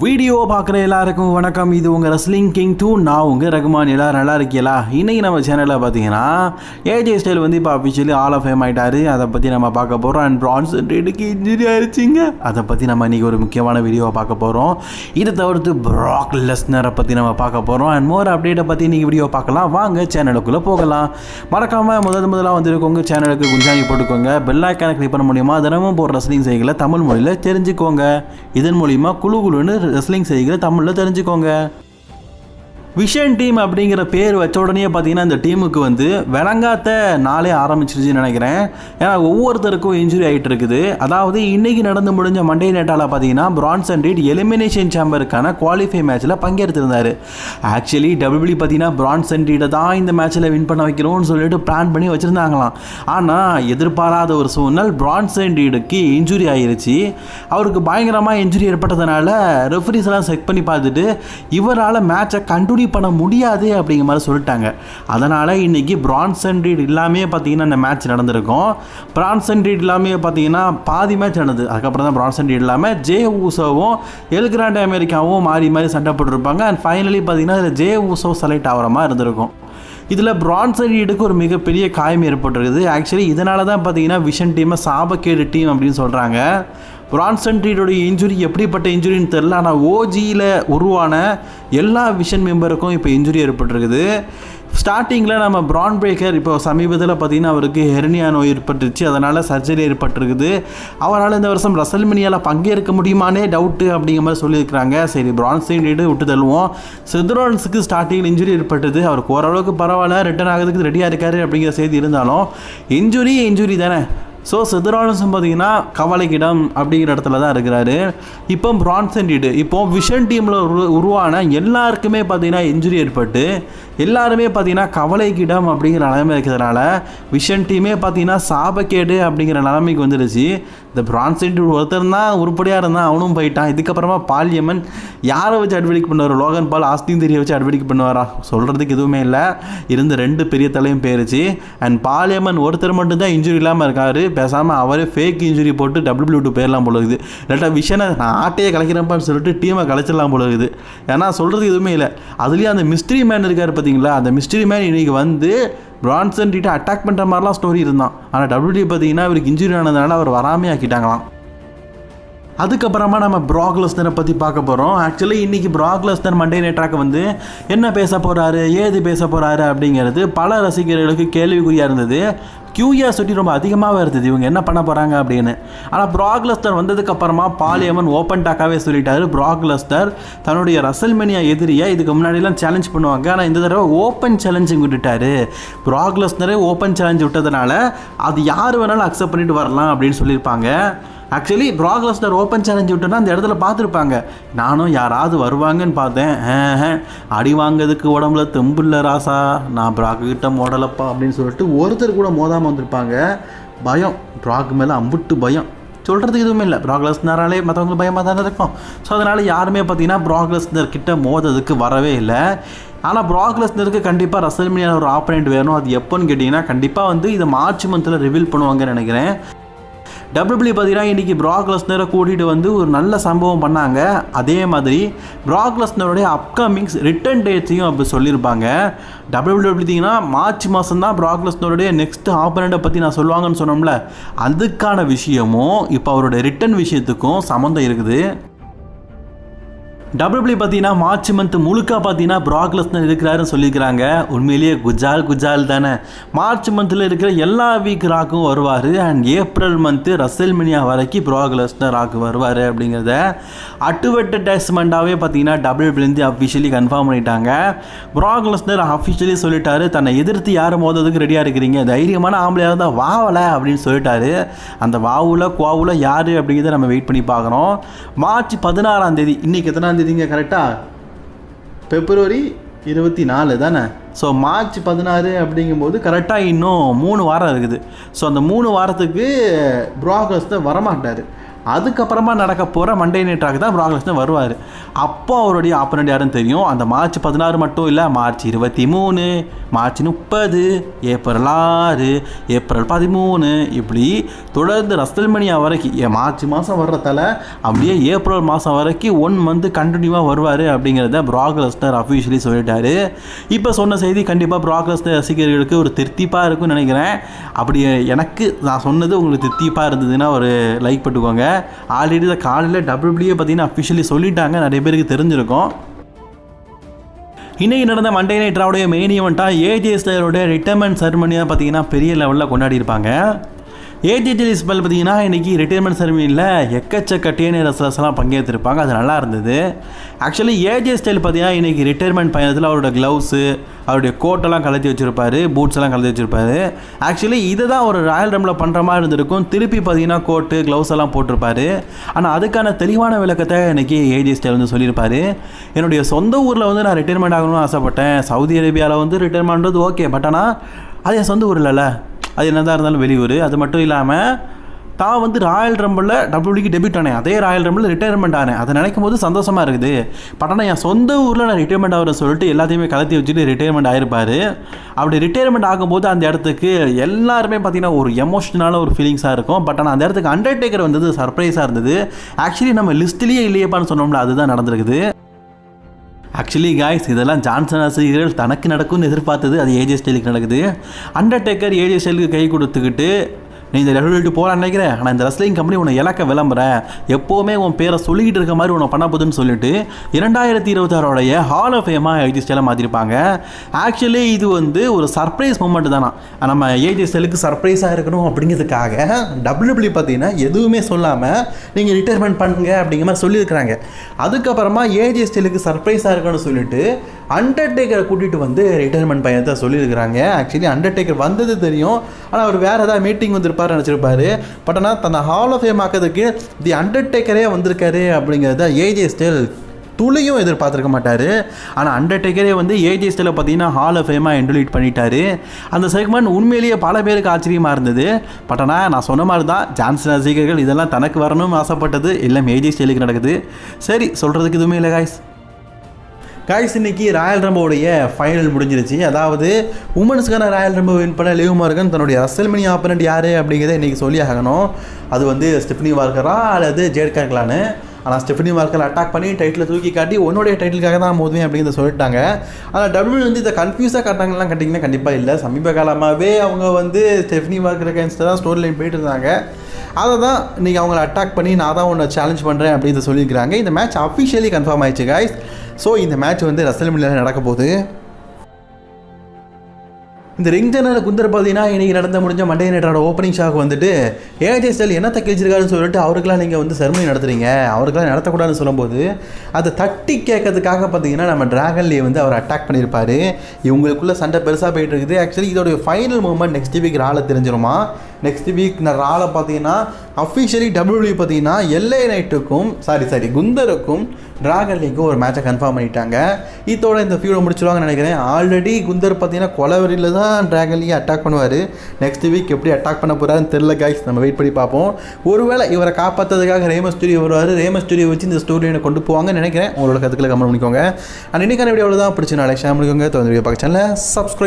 Video பார்க்குற எல்லாருக்கும் வணக்கம். இது உங்கள் ரெஸ்லிங் கிங் 2. நான் உங்கள் ரகுமான். எல்லோரும் நல்லா இருக்கீங்களா? இன்றைக்கி நம்ம சேனலில் பார்த்தீங்கன்னா ஏஜே ஸ்டைல் வந்து இப்போ அஃபிஷியலி ஆல் ஆஃப் ஃபேம் ஆகிட்டார். அதை பற்றி நம்ம பார்க்க போகிறோம். அண்ட் பிரான்சன் ரீடுக்கு இன்ஜுரி ஆயிடுச்சிங்க. அதை பற்றி நம்ம இன்றைக்கி ஒரு முக்கியமான வீடியோவை பார்க்க போகிறோம். இதை தவிர்த்து பிராக் லெஸ்னரை பற்றி நம்ம பார்க்க போகிறோம். அண்ட் மோர் அப்டேட்டை பற்றி இன்றைக்கி வீடியோ பார்க்கலாம். வாங்க சேனலுக்குள்ளே போகலாம். மறக்காமல் முதலாக வந்திருக்கோங்க சேனலுக்கு குஞ்சாங்கி போட்டுக்கோங்க. பெல் ஐக்கானை கிளிக் பண்ண முடியுமா? தினமும் போடுற ரெஸ்லிங் செய்திகளை தமிழ் மொழியில் தெரிஞ்சுக்கோங்க. இதன் மூலிமா குழுன்னு ரெஸ்லிங் செய்திகளை தமிழில் தெரிஞ்சுக்கோங்க. விஷன் டீம் அப்படிங்கிற பேர் வச்ச உடனே பார்த்தீங்கன்னா இந்த டீமுக்கு வந்து விளங்காத்த நாளே ஆரம்பிச்சிருச்சுன்னு நினைக்கிறேன். ஏன்னா ஒவ்வொருத்தருக்கும் இன்ஜுரி ஆகிட்டு இருக்குது. அதாவது இன்றைக்கி நடந்து முடிஞ்ச மண்டே நைட்டால் பார்த்தீங்கன்னா பிரான்சன் ரீட் எலிமினேஷன் சேம்பருக்கான குவாலிஃபை மேட்ச்சில் பங்கெடுத்திருந்தார். ஆக்சுவலி டபிள்யூபிள்யூ பார்த்தீங்கன்னா பிரான்சன் ரீடை தான் இந்த மேட்ச்சில் வின் பண்ண வைக்கணும்னு சொல்லிட்டு பிளான் பண்ணி வச்சுருந்தாங்களாம். ஆனால் எதிர்பாராத ஒரு சூழ்நிலை பிரான்சன் ரீடுக்கு இன்ஜுரி ஆகிருச்சு. அவருக்கு பயங்கரமாக இன்ஜுரி ஏற்பட்டதுனால ரெஃபரிஸ் எல்லாம் செக் பண்ணி பார்த்துட்டு இவரால் மேட்சை கண்டினியூ பண்ண முடியாது அப்படிங்கிற மாதிரி சொல்லிட்டாங்க. அதனால் இன்றைக்கி பிரான்சன் ரீட் இல்லாமே பார்த்தீங்கன்னா இந்த மேட்ச் நடந்திருக்கும். பிரான்சன் ரீட் இல்லாமே பார்த்தீங்கன்னா பாதி மேட்ச் நடந்தது. அதுக்கப்புறம் தான் பிரான்சன் ரீட் இல்லாமல் ஜே ஊசோவும் எல் கிராண்ட் அமெரிக்காவும் மாறி சண்டை போட்டுருப்பாங்க. அண்ட் ஃபைனலி பார்த்தீங்கன்னா இதில் ஜே ஊசோ செலக்ட் ஆகிற மாதிரி இருந்திருக்கும். இதில் பிரான்சன் ரீடுக்கு ஒரு மிகப்பெரிய காயம் ஏற்பட்டிருக்குது. ஆக்சுவலி இதனால தான் பார்த்தீங்கன்னா விஷன் டீமை சாபக்கேடு டீம் அப்படின்னு சொல்கிறாங்க. பிரான்சன் ரீடோடைய இன்ஜுரி எப்படிப்பட்ட இன்ஜுரின்னு தெரில. ஆனால் ஓஜியில் உருவான எல்லா விஷன் மெம்பருக்கும் இப்போ இன்ஜுரி ஏற்பட்டிருக்குது. ஸ்டார்டிங்கில் நம்ம பிரான் பிரேக்கர் இப்போ சமீபத்தில் பார்த்திங்கன்னா அவருக்கு ஹெர்னியா நோய் ஏற்பட்டுருச்சு. அதனால் சர்ஜரி ஏற்பட்டிருக்குது. அவரால் இந்த வருஷம் ரெசல்மேனியாவில் பங்கேற்க முடியுமானே டவுட்டு அப்படிங்கிற மாதிரி சொல்லியிருக்கிறாங்க. சரி, பிரான்சன் ரீடு விட்டு தள்ளுவோம். செத்ரோன்ஸுக்கு ஸ்டார்டிங்கில் இன்ஜுரி ஏற்பட்டது. அவருக்கு ஓரளவுக்கு பரவாயில்ல, ரிட்டர்ன் ஆகிறதுக்கு ரெடியாக இருக்கார் அப்படிங்கிற செய்தி இருந்தாலும் இன்ஜுரி தானே. ஸோ செத்ரோன்ஸும் பார்த்தீங்கன்னா கவலைக்கிடம் அப்படிங்கிற இடத்துல தான் இருக்கிறாரு. இப்போ பிரான்சன் ரீடு இப்போ விஷன் டீமில் உருவான எல்லாருக்குமே பார்த்தீங்கன்னா இன்ஜுரி ஏற்பட்டு எல்லாருமே பார்த்தீங்கன்னா கவலைக்கிடம் அப்படிங்கிற நிலைமை இருக்கிறதுனால விஷன் டீமே பார்த்தீங்கன்னா சாபக்கேடு அப்படிங்கிற நிலைமைக்கு வந்துடுச்சு. இந்த பிரான்சன் ரீடு ஒருத்தர் தான் உருப்படியாக இருந்தால் அவனும் போயிட்டான். இதுக்கப்புறமா பால்யமன் யாரை வச்சு அட்வெடிக் பண்ணுவார்? லோகன் பால் ஆஸ்தின் தெரிய வச்சு அட்வெடிக் பண்ணுவாரா? சொல்கிறதுக்கு எதுவுமே இல்லை. இருந்த 2 பெரிய தலையும் போயிருச்சு. அண்ட் பால்யமன் ஒருத்தர் மட்டும்தான் இன்ஜுரி இல்லாமல் இருக்கார். பேசாமல் அவரே ஃபேக் இன்ஜுரி போட்டு டபிள்யூபிள்யூ போயிடலாம் போல இருக்குது. இல்லாட்டா விஷனை நான் ஆட்டையை கலைக்கிறப்பான்னு சொல்லிட்டு டீமை கலைச்சிடலாம் போல இருக்குது. ஏன்னா சொல்கிறதுக்கு எதுவுமே இல்லை. அதுலேயும் அந்த மிஸ்ட்ரி மேன் இருக்கார் பார்த்தீங்களா, அந்த மிஸ்ட்ரி மேன் இன்றைக்கி வந்து பிரான்சன் ரீட்டை அட்டாக் பண்ணுற மாதிரிலாம் ஸ்டோரி இருந்தான். ஆனால் டபிள்யூபிள்யூ பார்த்தீங்கன்னா இவருக்கு இன்ஜுரி ஆனதுனால அவர் வராமே ஆக்கிட்டாங்களாம். அதுக்கப்புறமா நம்ம பிராக் லெஸ்னரை பற்றி பார்க்க போகிறோம். ஆக்சுவலி இன்றைக்கி பிராக் லெஸ்னர் மண்டே நைட்டாக வந்து என்ன பேச போகிறாரு, ஏது பேச போகிறாரு அப்படிங்கிறது பல ரசிகர்களுக்கு கேள்விக்குறியாக இருந்தது. கியூரியாசிட்டி ரொம்ப அதிகமாகவே இருந்தது இவங்க என்ன பண்ண போகிறாங்க அப்படின்னு. ஆனால் பிராக் லெஸ்னர் வந்ததுக்கப்புறமா பாலியமன் ஓப்பன் டாக்காகவே சொல்லிட்டாரு. பிராக் லெஸ்னர் தன்னுடைய ரெசல்மேனியா எதிரியை இதுக்கு முன்னாடிலாம் சேலஞ்ச் பண்ணுவாங்க. ஆனால் இந்த தடவை ஓப்பன் சேலஞ்சிங் விட்டுட்டாரு. பிராக் லெஸ்னரே ஓப்பன் சேலஞ்ச் விட்டதுனால அது யார் வேணாலும் அக்செப்ட் பண்ணிட்டு வரலாம் அப்படின்னு சொல்லியிருப்பாங்க. Actually Brock Lesnar open challenge விட்டோன்னா அந்த இடத்துல பார்த்துருப்பாங்க. நானும் யாராவது வருவாங்கன்னு பார்த்தேன். அடி வாங்கிறதுக்கு உடம்புல தெம்புள்ள ராசா, நான் பிராக் கிட்ட மோடலப்பா அப்படின்னு சொல்லிட்டு ஒருத்தர் கூட மோதாமல் வந்திருப்பாங்க. பயம், பிராக் மேலே அம்புட்டு பயம். சொல்கிறதுக்கு எதுவுமே இல்லை. பிராக் லெஸ்னராலே மற்றவங்களுக்கு பயமாக தானே இருக்கும். ஸோ அதனால் யாருமே பார்த்தீங்கன்னா பிராக் லெஸ்னர் கிட்ட மோததுக்கு வரவே இல்லை. ஆனால் பிராக் லெஸ்னருக்கு கண்டிப்பாக ரெசல்மேனியாவில் ஒரு ஆப்பனண்ட் வேணும். அது எப்போன்னு கேட்டிங்கன்னா கண்டிப்பாக வந்து இதை மார்ச் மந்தில் ரிவீல் பண்ணுவாங்கன்னு நினைக்கிறேன். டபிள்யூபிள்யூ பார்த்தீங்கன்னா இன்றைக்கி பிராக் லெஸ்னரை கூட்டிகிட்டு வந்து ஒரு நல்ல சம்பவம் பண்ணாங்க. அதே மாதிரி பிராக் லெஸ்னருடைய அப்கமிங்ஸ் ரிட்டர்ன் டேட்ஸையும் அப்படி சொல்லியிருப்பாங்க. டபிள்யூபிள்யூ பார்த்தீங்கன்னா மார்ச் மாதம் தான் பிராக் லெஸ்னருடைய நெக்ஸ்ட் ஆப்பனண்ட்டை பற்றி நான் சொல்லுவாங்கன்னு சொன்னோம்ல, அதுக்கான விஷயமும் இப்போ அவருடைய ரிட்டர்ன் விஷயத்துக்கும் சம்மந்தம் இருக்குது. டபிள்யூபிள்யூ பார்த்தீங்கன்னா மார்ச் மந்த் முழுக்க பார்த்தீங்கன்னா பிராக் லெஸ்னர் இருக்கிறாருன்னு சொல்லியிருக்கிறாங்க. உண்மையிலேயே குஜால் தானே. மார்ச் மந்தில் இருக்கிற எல்லா வீக் ராக்கும் வருவார். அண்ட் ஏப்ரல் மந்த்து ரெசல்மேனியா வரைக்கும் பிராக் லெஸ்னர் ராக்கு வருவார் அப்படிங்கிறத அட்வர்டைஸ்மெண்ட்டாகவே பார்த்தீங்கன்னா டபிள்யூபிள்யூ அஃபிஷியலி கன்ஃபார்ம் பண்ணிட்டாங்க. பிராக் லெஸ்னர் அஃபிஷியலி சொல்லிட்டாரு, தன்னை எதிர்த்து யாரும் மோதுறதுக்கு ரெடியாக இருக்கிறீங்க, தைரியமான ஆம்பளையாக இருந்தால் வாவலை அப்படின்னு சொல்லிட்டாரு. அந்த கோவில் யார் அப்படிங்கிறத நம்ம வெயிட் பண்ணி பார்க்குறோம். மார்ச் 16 இன்றைக்கி எத்தனாம் தேதிங்க கரெக்டாக? பிப்ரவரி 24 தானே. ஸோ மார்ச் 16 அப்படிங்கும்போது கரெக்டாக இன்னும் 3 வாரம் இருக்குது. ஸோ அந்த 3 வாரத்துக்கு பிராக் லெஸ்னர் வரமாட்டார். அதுக்கப்புறமா நடக்க போகிற மண்டே நைட் ராக்கு தான் ப்ராக் லெஸ்னர் வருவார். அப்போ அவருடைய ஆப்போனண்ட் யாருன்னு தெரியும். அந்த மார்ச் 16 மட்டும் இல்லை, மார்ச் 23, மார்ச் 30, ஏப்ரல் 6, ஏப்ரல் 13, இப்படி தொடர்ந்து ரஸ்டல்மேனியா வரைக்கும் மார்ச் மாதம் வர்றதால அப்படியே ஏப்ரல் மாதம் வரைக்கும் 1 மந்த் கண்டினியூவாக வருவார் அப்படிங்கிறத ப்ராக் லெஸ்னர் அஃபிஷியலி சொல்லிட்டாரு. இப்போ சொன்ன செய்தி கண்டிப்பாக ப்ராக் லெஸ்னர் ரசிகர்களுக்கு ஒரு திருப்திப்பாக இருக்கும்னு நினைக்கிறேன். அப்படி எனக்கு நான் சொன்னது உங்களுக்கு திருப்திப்பாக இருந்ததுன்னா ஒரு லைக் போட்டுக்கோங்க. ஆல்ரெடி இந்த காலையில் WWE பார்த்தீங்கன்னா அஃபிஷியலி சொல்லிட்டாங்க, நிறைய பேருக்கு தெரிஞ்சிருக்கும். இன்றைக்கி நடந்த மண்டே நைட் ராவுடைய மெயின் ஈவெண்ட்டாக ஏஜே ஸ்டைலோட ரிட்டைர்மெண்ட் செரமனியாக பார்த்தீங்கன்னா பெரிய லெவலில் கொண்டாடி இருப்பாங்க. ஏஜே ஸ்டைல் பார்த்தீங்கன்னா இன்றைக்கி ரிட்டைர்மெண்ட் செரமனியில் எக்கச்சக்க TNA ரெஸ்லர்ஸ்லாம் பங்கேற்றிருப்பாங்க. அது நல்லா இருந்தது. ஆக்சுவலி ஏஜே ஸ்டைல் பார்த்தீங்கன்னா இன்றைக்கி ரிட்டைர்மெண்ட் பயணத்தில் அவரோட க்ளவுஸு, அவருடைய கோட்டெல்லாம் கலத்தி வச்சுருப்பார், பூட்ஸ் எல்லாம் கலத்தி வச்சுருப்பார். ஆக்சுவலி இதை தான் ஒரு ராயல் ரம்பில் பண்ணுற மாதிரி இருந்திருக்கும். திருப்பி பார்த்தீங்கன்னா கோட்டு க்ளவுஸ் எல்லாம் போட்டிருப்பார். ஆனால் அதுக்கான தெளிவான விளக்கத்தை இன்றைக்கி ஏஜே ஸ்டைல் வந்து சொல்லியிருப்பார். என்னுடைய சொந்த ஊரில் வந்து நான் ரிட்டைர்மெண்ட் ஆகணும்னு ஆசைப்பட்டேன். சவுதி அரேபியாவில் வந்து ரிட்டைர்மெண்ட்றது ஓகே, பட் ஆனால் அது என் சொந்த ஊர் இல்லைல்ல, அது என்ன தான் இருந்தாலும் வெளியூர். அது மட்டும் இல்லாமல் தான் வந்து ராயல் ரம்பிளில் WWEக்கு டெபியூட் ஆனேன், அதே ராயல் ரம்பிளில் ரிட்டையர்மெண்ட் ஆனேன். அதை நினைக்கும் போது சந்தோஷமாக இருக்குது. பட் ஆனால் என் சொந்த ஊரில் நான் ரிட்டையர்மெண்ட் ஆகிறேன்னு சொல்லிட்டு எல்லாத்தையுமே கலத்தி வச்சுட்டு ரிட்டையர்மெண்ட் ஆகிருப்பார். அப்படி ரிட்டையர்மெண்ட் ஆகும்போது அந்த இடத்துக்கு எல்லாருமே பார்த்திங்கன்னா ஒரு எமோஷ்னலான ஒரு ஃபீலிங்ஸாக இருக்கும். பட் ஆனால் அந்த இடத்துக்கு அண்டர்டேக்கர் வந்தது சர்ப்ரைஸாக இருந்தது. ஆக்சுவலி நம்ம லிஸ்ட்லேயே இல்லையப்பான்னு சொன்னோம்ல, அதுதான் நடந்திருக்குது. ஆக்சுவலி காய்ஸ், இதெல்லாம் ஜான்சன் ரசிகர்கள் தனக்கு நடக்கும்னு எதிர்பார்த்தது அது ஏஜே ஸ்டைலுக்கு நடக்குது. அண்டர்டேக்கர் ஏஜே ஸ்டைலுக்கு கை கொடுத்துக்கிட்டு நீ இந்த WWE போகலான்னு நினைக்கிறேன், ஆனால் இந்த ரெஸ்லிங் கம்பெனி உன்னை இலக்க விளம்புறேன், எப்போவுமே உன் பேரை சொல்லிக்கிட்டு இருக்க மாதிரி உன்னை பண்ண போதுன்னு சொல்லிட்டு 2026 ஹால் ஆஃப் ஃபேமாக ஏஜே ஸ்டைலை மாற்றிருப்பாங்க. ஆக்சுவலி இது வந்து ஒரு சர்ப்ரைஸ் மூமெண்ட் தானா. நம்ம ஏஜே ஸ்டைலுக்கு சர்ப்ரைஸாக இருக்கணும் அப்படிங்கிறதுக்காக WWE பார்த்தீங்கன்னா எதுவுமே சொல்லாமல் நீங்கள் ரிட்டையர்மெண்ட் பண்ணுங்க அப்படிங்கிற மாதிரி சொல்லியிருக்கிறாங்க. அதுக்கப்புறமா ஏஜே ஸ்டைலுக்கு சர்ப்ரைஸாக இருக்கணும்னு சொல்லிட்டு அண்டர்டேக்கரை கூட்டிகிட்டு வந்து ரிட்டையர்மெண்ட் பையனை சொல்லியிருக்கிறாங்க. ஆக்சுவலி அண்டர்டேக்கர் வந்தது தெரியும், ஆனால் அவர் வேறு ஏதாவது மீட்டிங் வந்திருப்பார் நினச்சிருப்பாரு. பட் ஆனால் தன்னை ஹால் ஆஃப் ஃபேம் ஆக்கிறதுக்கு தி அண்டர்டேக்கரே வந்திருக்காரு அப்படிங்கிறத ஏஜே ஸ்டைல் துளியும் எதிர்பார்த்துருக்க மாட்டார். ஆனால் அண்டர்டேக்கரே வந்து ஏஜே ஸ்டைலை பார்த்தீங்கன்னா ஹால் ஆஃப் ஃபேமாக இன்ட்ரோடியூட் பண்ணிட்டாரு. அந்த செக்மெண்ட் உண்மையிலேயே பல பேருக்கு ஆச்சரியமாக இருந்தது. பட் ஆனால் நான் சொன்ன மாதிரி தான் ஜான்சன் ரசிகர்கள் இதெல்லாம் தனக்கு வரணும்னு ஆசைப்பட்டது எல்லாம் ஏஜே ஸ்டைலுக்கு நடக்குது. சரி, சொல்கிறதுக்கு எதுவுமே இல்லை காய்ஸ். இன்றைக்கி ராயல் ரம்போடைய ஃபைனல் முடிஞ்சிருச்சு. அதாவது உமன்ஸுக்கான ராயல் ரம்போ வின் பண்ண லிவ் மார்கன் தன்னுடைய ரஸ்டல்மேனியா ஆப்போனண்ட் யார் அப்படிங்கிறத இன்றைக்கி சொல்லி ஆகணும். அது வந்து ஸ்டெஃபனி வால்கரா அல்லது ஜேட் கார்கலான்னு. ஆனால் ஸ்டெஃபனி வால்கர் அட்டாக் பண்ணி டைட்டில் தூக்கி காட்டி உன்னுடைய டைட்டிலுக்காக தான் மோதுவேன் அப்படிங்கிறத சொல்லிட்டாங்க. ஆனால் WWE வந்து இதை கன்ஃபியூஸாக காட்டாங்கலாம் கட்டிங்கன்னா கண்டிப்பாக இல்லை. சமீப காலமாகவே அவங்க வந்து ஸ்டெஃபனி வால்கர் அகேன்ஸ்டாக தான் ஸ்டோரி லைன் போயிட்டு இருந்தாங்க. அதை தான் இன்றைக்கி அவங்கள அட்டாக் பண்ணி நான் தான் உன்னை சேலஞ்ச் பண்ணுறேன் அப்படின்னு சொல்லியிருக்கிறாங்க. இந்த மேட்ச் அஃபிஷியலி கன்ஃபார்ம் ஆயிடுச்சு காய்ஸ். ஸோ இந்த மேட்ச் வந்து ரஸ்டல்மேனியாவில் நடக்க போகுது. இந்த ரிங் ஜெனரல் குந்தர் பார்த்தீங்கன்னா இன்றைக்கி நடந்த முடிஞ்ச மண்டே நைட்டோட ஓப்பனிங் ஷாக்கு வந்துட்டு ஏஜே ஸ்டைல் என்னத்தை கிழிச்சிருக்காருன்னு சொல்லிட்டு அவருக்கெல்லாம் நீங்கள் வந்து செரமனி நடத்துறீங்க, அவருக்கெல்லாம் நடத்தக்கூடாதுன்னு சொல்லும்போது அதை தட்டி கேட்கறதுக்காக பார்த்தீங்கன்னா நம்ம டிராகன் லீ வந்து அவர் அட்டாக் பண்ணியிருப்பார். இவங்களுக்குள்ளே சண்டை பெருசாக போயிட்டு இருக்குது. ஆக்சுவலி இதோடைய ஃபைனல் மூமெண்ட் நெக்ஸ்ட் வீக் ரால தெரிஞ்சிருமா. நெக்ஸ்ட் வீக் நான் ரால பார்த்தீங்கன்னா அஃபிஷியலி WWE பார்த்தீங்கன்னா LA நைட்டுக்கும் குந்தருக்கும் டிராகன் லீக்கும் ஒரு மேட்சை கன்ஃபார்ம் பண்ணிட்டாங்க. இதோட இந்த ஃபியூடை முடிச்சிருவாங்கன்னு நினைக்கிறேன். ஆல்ரெடி குந்தர் பார்த்தீங்கன்னா கொலவரியில் தான் டிராகன் லீ அட்டாக் பண்ணுவார். நெக்ஸ்ட் வீக் எப்படி அட்டாக் பண்ண போகிறாருன்னு தெரியல காய்ஸ், நம்ம வெயிட் பண்ணி பார்ப்போம். ஒருவேளை இவரை காப்பாற்றுறதுக்காக ரேமஸ்டூடியோ வருவார். ரேமஸ்டூடியோ வச்சு இந்த ஸ்டோரியை கொண்டு போவாங்கன்னு நினைக்கிறேன். உங்களோட கருத்துக்களை கமெண்ட் பண்ணிக்கோங்க. அண்ட் இன்னைக்கான வீடியோ தான் பிடிச்சி நாளைக்கு ஷேர் பண்ணிக்கோங்க. தொடர்ந்து வீடியோ பார்க்க சேனலை சப்ஸ்கிரைப்